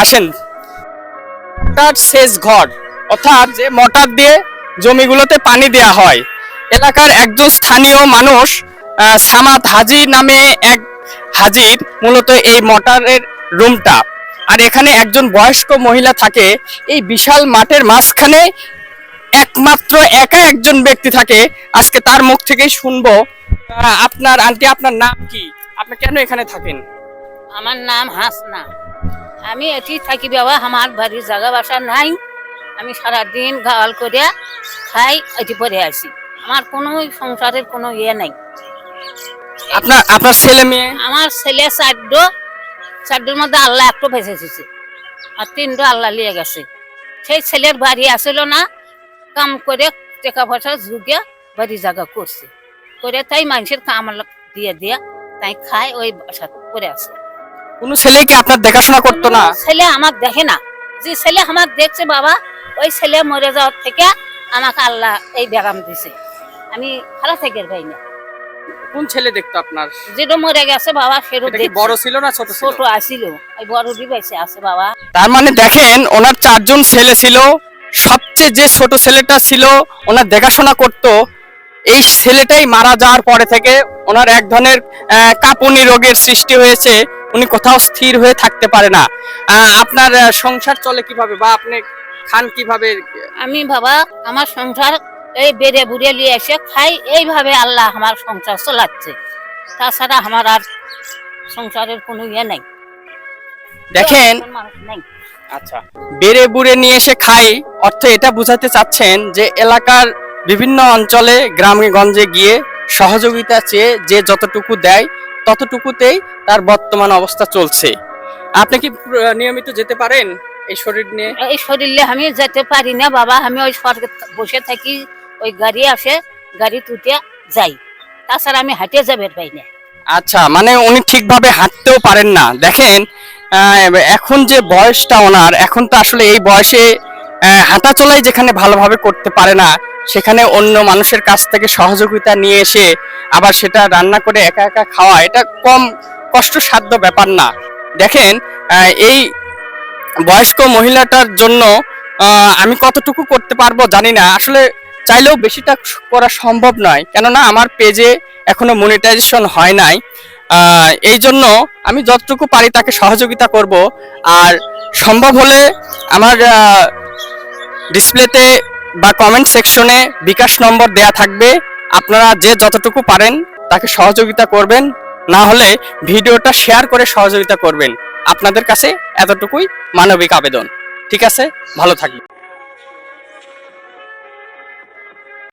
আসেন, মোটর সেচ ঘর অর্থাৎ যে মোটর দিয়ে জমিগুলোতে পানি দেয়া হয়, এলাকার একজন স্থানীয় মানুষ সামাদ হাজি নামে এক হাজির মূলত এই মোটরের রুমটা। আর এখানে একজন বয়স্ক মহিলা থাকে। এই বিশাল মাঠের মাঝখানে একমাত্র একা একজন ব্যক্তি থাকে। আজকে তার মুখ থেকেই শুনবো। আপনার আন্টি, আপনার নাম কি? আপনি কেন এখানে থাকেন? আমার নাম হাসনা। আমি এটি থাকি বাবা, আমার বাড়ির জায়গা বাসা নাই। আমি সারাদিন গাওয়াল করে খাই, এটি পরে আসি। আমার কোনো সংসারের কোনো ইয়ে নাই। আপনার আপনার ছেলে মেয়ে? আমার ছেলে চারটোর মধ্যে আল্লাহ একটু ভেসে দিয়েছে, আর তিনটো আল্লাহ নিয়ে গেছে। সেই ছেলের বাড়ি আসলো না, কাম করে টাকা পয়সা ঝুঁকে বাড়ি জায়গা করছে, করে তাই মানুষের কাম দিয়ে দিয়া তাই খায়, ওই বাসা করে আছে। কোন ছেলে কি আপনার দেখাশোনা করতো না? ছেলে আমার দেখে না। যে ছেলে আমার দেখছে বাবা, ওই ছেলে মরে যাওয়ার থেকে আমাকে আল্লাহ এই ব্যারাম দিছে। আমি খারা থেকে ভাই না। কোন ছেলে দেখতো আপনার? যেটা মরে গেছে বাবা, সেটা বড় ছিল না ছোট ছিল? ছোট আসিল, ওই বড় ডিভাইসে আছে বাবা। তার মানে দেখেন, ওনার চারজন ছেলে ছিল। সবচেয়ে যে ছোট ছেলেটা ছিল, ওনার দেখাশোনা করতো। এই ছেলেটাই মারা যাওয়ার পরে থেকে ওনার এক ধরনের কাঁপুনি রোগের সৃষ্টি হয়েছে। উনি কোথাও স্থির হয়ে থাকতে পারে না। আপনার সংসার চলে কিভাবে, বা আপনি খান কিভাবে? আমি বাবা আমার সংসার এই বেড়ে বুড়ে নিয়ে এসে খাই, এইভাবে আল্লাহ আমার সংসার চলাচ্ছে। তাছাড়া আমার আর সংসারের কোনো ইয়ে নাই। দেখেন, আচ্ছা, বেড়ে বুড়ে নিয়ে এসে খাই অর্থ এটা বুঝাতে চাচ্ছেন যে এলাকার বিভিন্ন অঞ্চলে গ্রামে গঞ্জে গিয়ে সহযোগিতা চেয়ে যে যতটুকু দেয় ততটুকুতেই তার বর্তমান অবস্থা চলছে। আপনি কি নিয়মিত যেতে পারেন এই শরীর নিয়ে? এই শরীর নিয়ে আমি যেতে পারি না বাবা। আমি ওই সরকার বসে থাকি, ওই গাড়ি আসে, গাড়ি তুটে যাই। তাছাড়া আমি হাঁটে যাবে পাই না। আচ্ছা, মানে উনি ঠিকভাবে হাঁটতেও পারেন না। দেখেন, এখন যে বয়সটা ওনার, এখন তো আসলে এই বয়সে হাঁটা চলাই যেখানে ভালোভাবে করতে পারে না, সেখানে অন্য মানুষের কাছ থেকে সহযোগিতা নিয়ে এসে আবার সেটা রান্না করে একা একা খাওয়া, এটা কম কষ্টসাধ্য ব্যাপার না। দেখেন, এই বয়স্ক মহিলাটার জন্য আমি কতটুকু করতে পারবো জানি না। আসলে চাইলেও বেশিটা করা সম্ভব নয়, কেননা আমার পেজে এখনো মনিটাইজেশন হয় নাই। এই জন্য আমি যতটুকু পারি তাকে সহযোগিতা করব। আর সম্ভব হলে আমার ডিসপ্লেতে বা কমেন্ট সেকশনে বিকাশ নম্বর দেয়া থাকবে। আপনারা যে যতটুকু পারেন তাকে সহযোগিতা করবেন, না হলে ভিডিওটা শেয়ার করে সহযোগিতা করবেন। আপনাদের কাছে এতটুকুই মানবিক আবেদন। ঠিক আছে, ভালো থাকবেন।